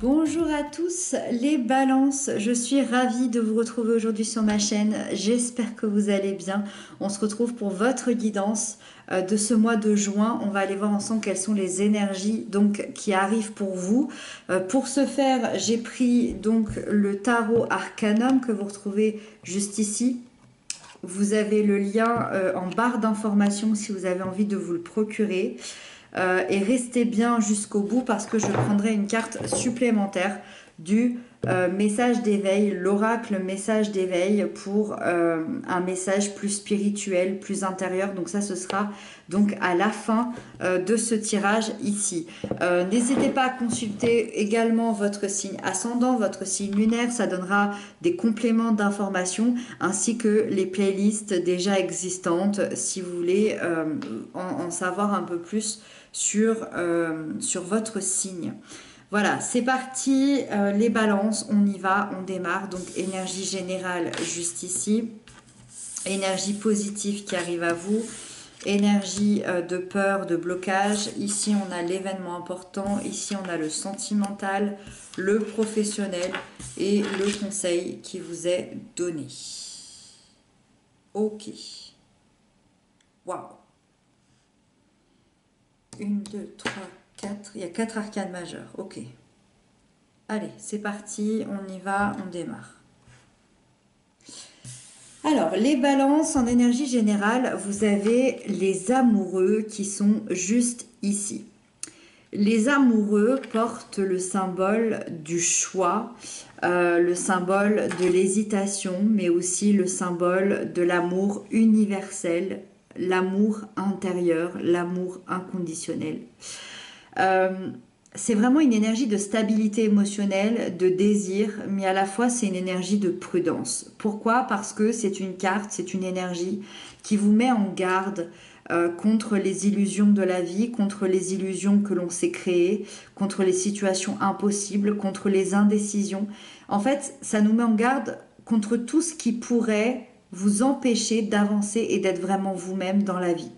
Bonjour à tous les balances, je suis ravie de vous retrouver aujourd'hui sur ma chaîne, j'espère que vous allez bien. On se retrouve pour votre guidance de ce mois de juin. On va aller voir ensemble quelles sont les énergies donc qui arrivent pour vous. Pour ce faire, j'ai pris donc le tarot Arcanum que vous retrouvez juste ici. Vous avez le lien en barre d'informations si vous avez envie de vous le procurer. Et restez bien jusqu'au bout parce que je prendrai une carte supplémentaire du message d'éveil, l'oracle message d'éveil pour un message plus spirituel, plus intérieur. Donc ça, ce sera donc à la fin de ce tirage ici. N'hésitez pas à consulter également votre signe ascendant, votre signe lunaire. Ça donnera des compléments d'informations ainsi que les playlists déjà existantes si vous voulez en savoir un peu plus sur votre signe. Voilà, c'est parti, les balances, on y va, on démarre. Donc énergie générale juste ici, énergie positive qui arrive à vous, énergie de peur, de blocage. Ici on a l'événement important, ici on a le sentimental, le professionnel et le conseil qui vous est donné. Ok. Waouh. 1, 2, 3, 4. Il y a 4 arcanes majeures. Ok. Allez, c'est parti. On y va. On démarre. Alors, les balances en énergie générale, vous avez les amoureux qui sont juste ici. Les amoureux portent le symbole du choix, le symbole de l'hésitation, mais aussi le symbole de l'amour universel, l'amour intérieur, l'amour inconditionnel. C'est vraiment une énergie de stabilité émotionnelle, de désir, mais à la fois c'est une énergie de prudence. Pourquoi? Parce que c'est une carte, c'est une énergie qui vous met en garde contre les illusions de la vie, contre les illusions que l'on s'est créées, contre les situations impossibles, contre les indécisions. En fait, ça nous met en garde contre tout ce qui pourrait vous empêcher d'avancer et d'être vraiment vous-même dans la vie.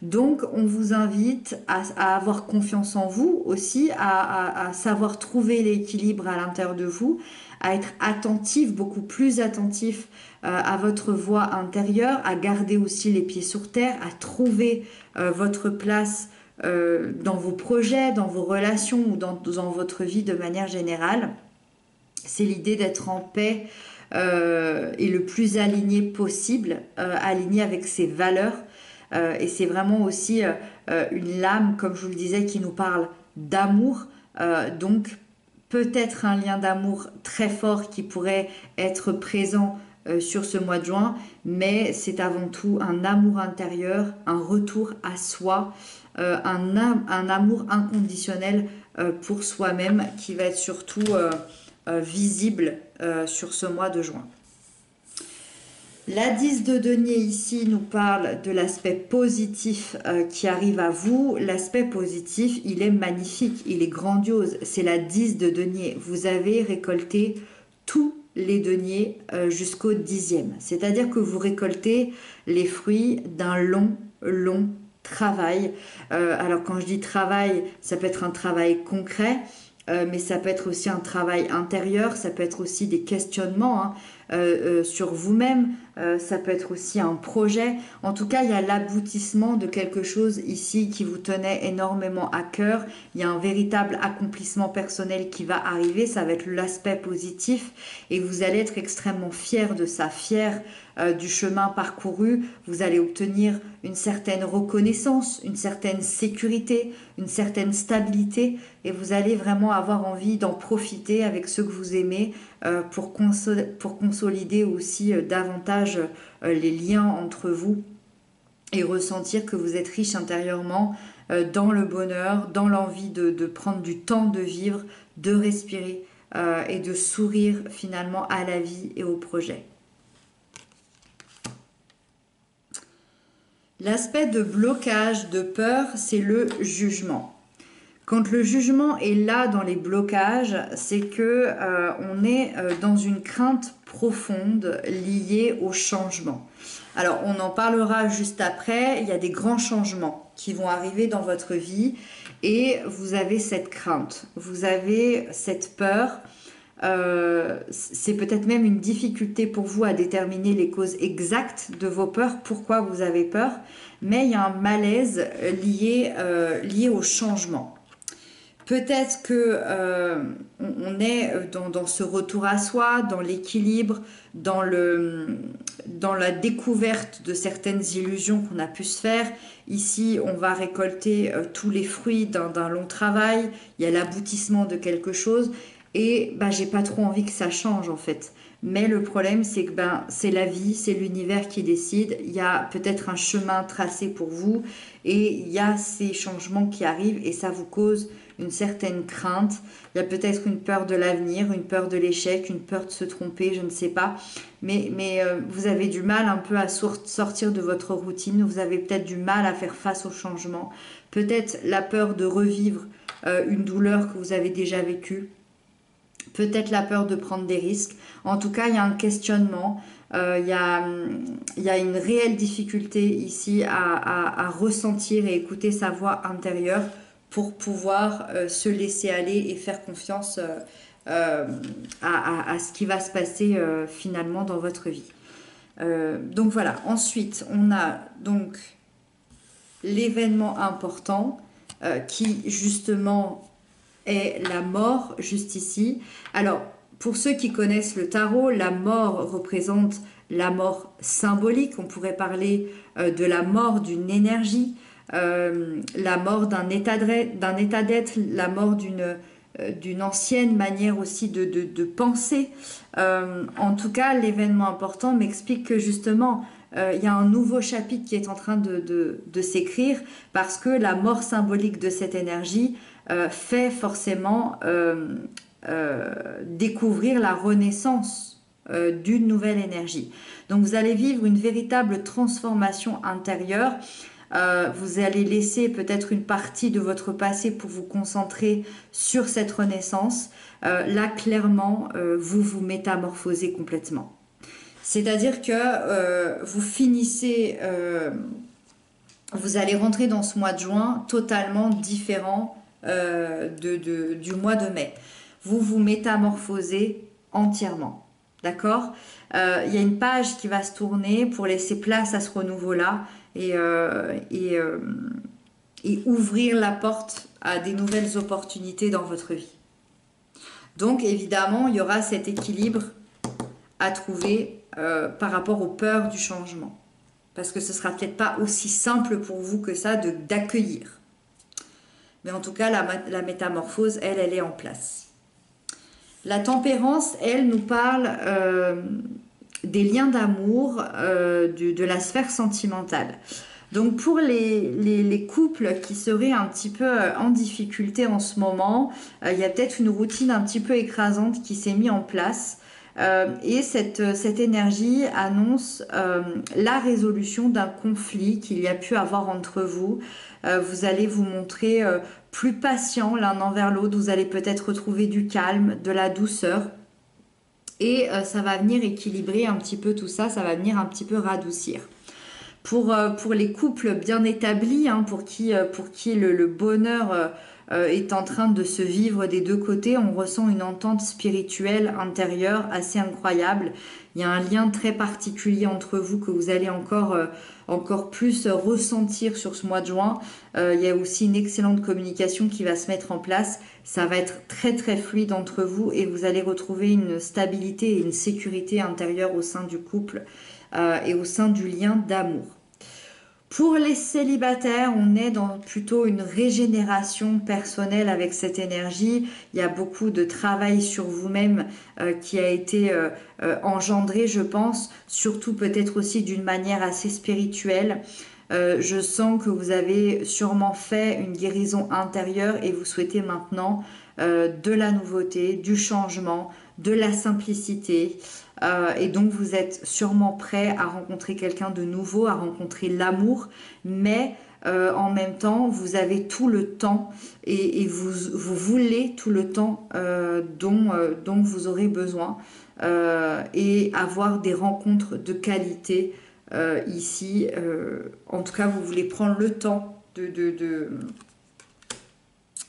Donc, on vous invite à avoir confiance en vous aussi, à savoir trouver l'équilibre à l'intérieur de vous, à être attentif, beaucoup plus attentif à votre voix intérieure, à garder aussi les pieds sur terre, à trouver votre place dans vos projets, dans vos relations ou dans votre vie de manière générale. C'est l'idée d'être en paix et le plus aligné possible, aligné avec ses valeurs. Et c'est vraiment aussi une lame, comme je vous le disais, qui nous parle d'amour. Donc peut-être un lien d'amour très fort qui pourrait être présent sur ce mois de juin, mais c'est avant tout un amour intérieur, un retour à soi, un amour inconditionnel pour soi-même qui va être surtout visible sur ce mois de juin. La 10 de denier ici nous parle de l'aspect positif qui arrive à vous. L'aspect positif, il est magnifique, il est grandiose. C'est la 10 de denier. Vous avez récolté tous les deniers jusqu'au 10e. C'est-à-dire que vous récoltez les fruits d'un long travail. Alors quand je dis travail, ça peut être un travail concret. Mais ça peut être aussi un travail intérieur, ça peut être aussi des questionnements sur vous-même, ça peut être aussi un projet. En tout cas, il y a l'aboutissement de quelque chose ici qui vous tenait énormément à cœur. Il y a un véritable accomplissement personnel qui va arriver, ça va être l'aspect positif et vous allez être extrêmement fier de ça, fier du chemin parcouru. Vous allez obtenir une certaine reconnaissance, une certaine sécurité, une certaine stabilité et vous allez vraiment avoir envie d'en profiter avec ceux que vous aimez pour consolider aussi davantage les liens entre vous et ressentir que vous êtes riche intérieurement dans le bonheur, dans l'envie de prendre du temps de vivre, de respirer et de sourire finalement à la vie et au projet. L'aspect de blocage, de peur, c'est le jugement. Quand le jugement est là dans les blocages, c'est que on est dans une crainte profonde liée au changement. Alors, on en parlera juste après. Il y a des grands changements qui vont arriver dans votre vie et vous avez cette crainte, vous avez cette peur. C'est peut-être même une difficulté pour vous à déterminer les causes exactes de vos peurs, pourquoi vous avez peur, mais il y a un malaise lié au changement. Peut-être que on est dans ce retour à soi, dans l'équilibre, dans la découverte de certaines illusions qu'on a pu se faire. Ici, on va récolter tous les fruits d'un long travail. Il y a l'aboutissement de quelque chose. Et bah, j'ai pas trop envie que ça change en fait. Mais le problème, c'est que ben, c'est la vie, c'est l'univers qui décide. Il y a peut-être un chemin tracé pour vous et il y a ces changements qui arrivent et ça vous cause une certaine crainte. Il y a peut-être une peur de l'avenir, une peur de l'échec, une peur de se tromper, je ne sais pas. Mais vous avez du mal un peu à sortir de votre routine. Vous avez peut-être du mal à faire face au changement. Peut-être la peur de revivre une douleur que vous avez déjà vécue. Peut-être la peur de prendre des risques. En tout cas, il y a un questionnement. Il y a une réelle difficulté ici à ressentir et écouter sa voix intérieure pour pouvoir se laisser aller et faire confiance à ce qui va se passer finalement dans votre vie. Donc voilà, ensuite on a donc l'événement important qui justement est la mort juste ici. Alors pour ceux qui connaissent le tarot, la mort représente la mort symbolique. On pourrait parler de la mort d'une énergie, la mort d'un état d'être, la mort d'une ancienne manière aussi de penser. En tout cas, l'événement important m'explique que justement, il y a un nouveau chapitre qui est en train de s'écrire parce que la mort symbolique de cette énergie fait forcément découvrir la renaissance d'une nouvelle énergie. Donc vous allez vivre une véritable transformation intérieure. Vous allez laisser peut-être une partie de votre passé pour vous concentrer sur cette renaissance. Là, clairement, vous vous métamorphosez complètement. C'est-à-dire que vous finissez, vous allez rentrer dans ce mois de juin totalement différent du mois de mai. Vous vous métamorphosez entièrement. D'accord? Il y a une page qui va se tourner pour laisser place à ce renouveau-là et ouvrir la porte à des nouvelles opportunités dans votre vie. Donc évidemment, il y aura cet équilibre à trouver par rapport aux peurs du changement. Parce que ce ne sera peut-être pas aussi simple pour vous que ça d'accueillir. Mais en tout cas, la métamorphose, elle est en place. La tempérance, elle, nous parle des liens d'amour, de la sphère sentimentale. Donc pour les couples qui seraient un petit peu en difficulté en ce moment, il y a peut-être une routine un petit peu écrasante qui s'est mise en place. Et cette énergie annonce la résolution d'un conflit qu'il y a pu avoir entre vous. Vous allez vous montrer plus patient l'un envers l'autre. Vous allez peut-être retrouver du calme, de la douceur. Et ça va venir équilibrer un petit peu tout ça, ça va venir un petit peu radoucir. Pour les couples bien établis, hein, pour qui le bonheur est en train de se vivre des deux côtés, on ressent une entente spirituelle intérieure assez incroyable. Il y a un lien très particulier entre vous que vous allez encore plus ressentir sur ce mois de juin. Il y a aussi une excellente communication qui va se mettre en place. Ça va être très très fluide entre vous et vous allez retrouver une stabilité et une sécurité intérieure au sein du couple et au sein du lien d'amour. Pour les célibataires, on est dans plutôt une régénération personnelle avec cette énergie. Il y a beaucoup de travail sur vous-même qui a été engendré, je pense, surtout peut-être aussi d'une manière assez spirituelle. Je sens que vous avez sûrement fait une guérison intérieure et vous souhaitez maintenant de la nouveauté, du changement, de la simplicité. Et donc vous êtes sûrement prêt à rencontrer quelqu'un de nouveau, à rencontrer l'amour, mais en même temps vous avez tout le temps et vous voulez tout le temps dont vous aurez besoin et avoir des rencontres de qualité ici. En tout cas, vous voulez prendre le temps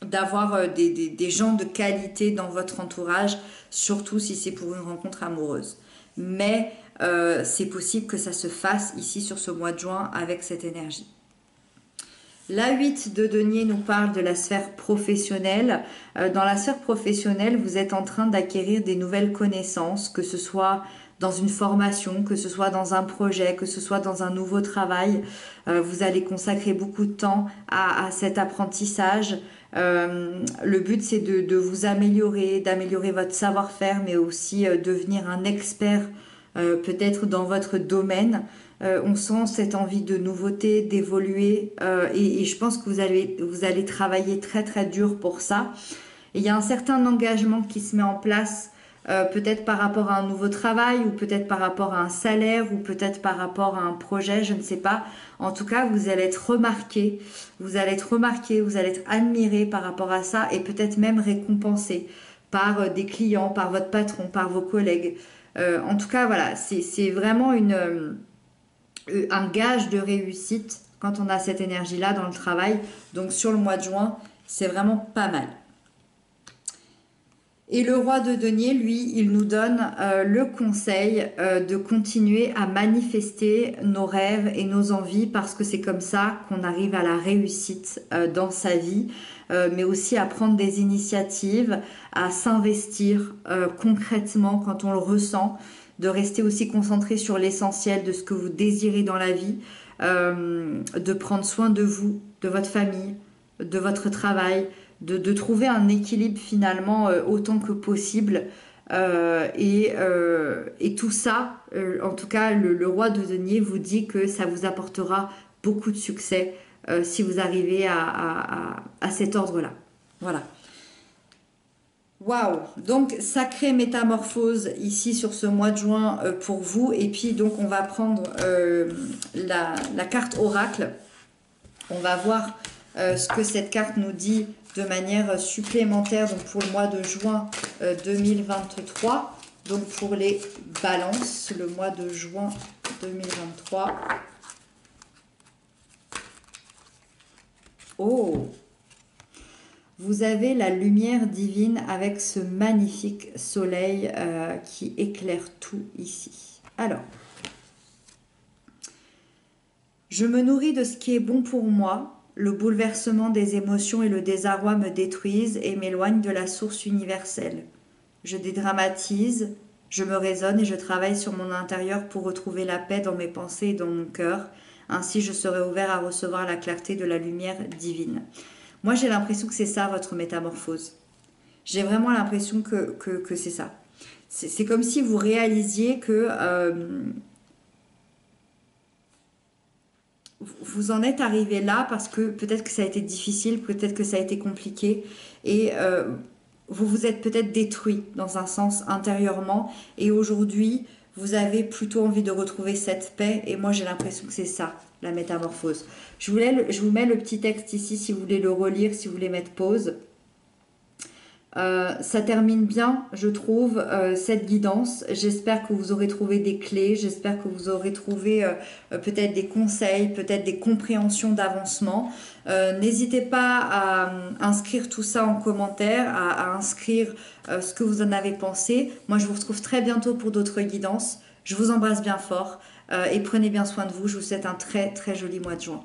d'avoir des gens de qualité dans votre entourage, surtout si c'est pour une rencontre amoureuse. Mais c'est possible que ça se fasse ici sur ce mois de juin avec cette énergie. La 8 de denier nous parle de la sphère professionnelle. Dans la sphère professionnelle, vous êtes en train d'acquérir des nouvelles connaissances, que ce soit dans une formation, que ce soit dans un projet, que ce soit dans un nouveau travail. Vous allez consacrer beaucoup de temps à cet apprentissage. Le but, c'est de vous améliorer, d'améliorer votre savoir-faire, mais aussi devenir un expert peut-être dans votre domaine. On sent cette envie de nouveauté, d'évoluer et je pense que vous allez travailler très très dur pour ça. Et il y a un certain engagement qui se met en place, peut-être par rapport à un nouveau travail ou peut-être par rapport à un salaire ou peut-être par rapport à un projet, je ne sais pas. En tout cas, vous allez être remarqué, vous allez être admiré par rapport à ça et peut-être même récompensé par des clients, par votre patron, par vos collègues. En tout cas, voilà, c'est vraiment un gage de réussite quand on a cette énergie-là dans le travail. Donc sur le mois de juin, c'est vraiment pas mal. Et le roi de denier, lui, il nous donne le conseil de continuer à manifester nos rêves et nos envies parce que c'est comme ça qu'on arrive à la réussite dans sa vie, mais aussi à prendre des initiatives, à s'investir concrètement quand on le ressent, de rester aussi concentré sur l'essentiel de ce que vous désirez dans la vie, de prendre soin de vous, de votre famille, de votre travail, de trouver un équilibre finalement autant que possible. Et tout ça, en tout cas, le roi de denier vous dit que ça vous apportera beaucoup de succès si vous arrivez à cet ordre-là. Voilà. Waouh! Donc, sacrée métamorphose ici sur ce mois de juin pour vous. Et puis, donc, on va prendre la carte oracle. On va voir ce que cette carte nous dit de manière supplémentaire donc pour le mois de juin 2023. Donc, pour les balances, le mois de juin 2023. Oh! Vous avez la lumière divine avec ce magnifique soleil qui éclaire tout ici. Alors, je me nourris de ce qui est bon pour moi. Le bouleversement des émotions et le désarroi me détruisent et m'éloignent de la source universelle. Je dédramatise, je me raisonne et je travaille sur mon intérieur pour retrouver la paix dans mes pensées et dans mon cœur. Ainsi, je serai ouvert à recevoir la clarté de la lumière divine. Moi, j'ai l'impression que c'est ça, votre métamorphose. J'ai vraiment l'impression que c'est ça. C'est comme si vous réalisiez que vous en êtes arrivé là parce que peut-être que ça a été difficile, peut-être que ça a été compliqué. Et vous vous êtes peut-être détruit dans un sens intérieurement. Et aujourd'hui, vous avez plutôt envie de retrouver cette paix. Et moi, j'ai l'impression que c'est ça, la métamorphose. Je vous mets le petit texte ici si vous voulez le relire, si vous voulez mettre pause. Ça termine bien, je trouve, cette guidance. J'espère que vous aurez trouvé des clés, j'espère que vous aurez trouvé peut-être des conseils, peut-être des compréhensions d'avancement. N'hésitez pas à inscrire tout ça en commentaire, à inscrire ce que vous en avez pensé. Moi, je vous retrouve très bientôt pour d'autres guidances. Je vous embrasse bien fort et prenez bien soin de vous. Je vous souhaite un très très joli mois de juin.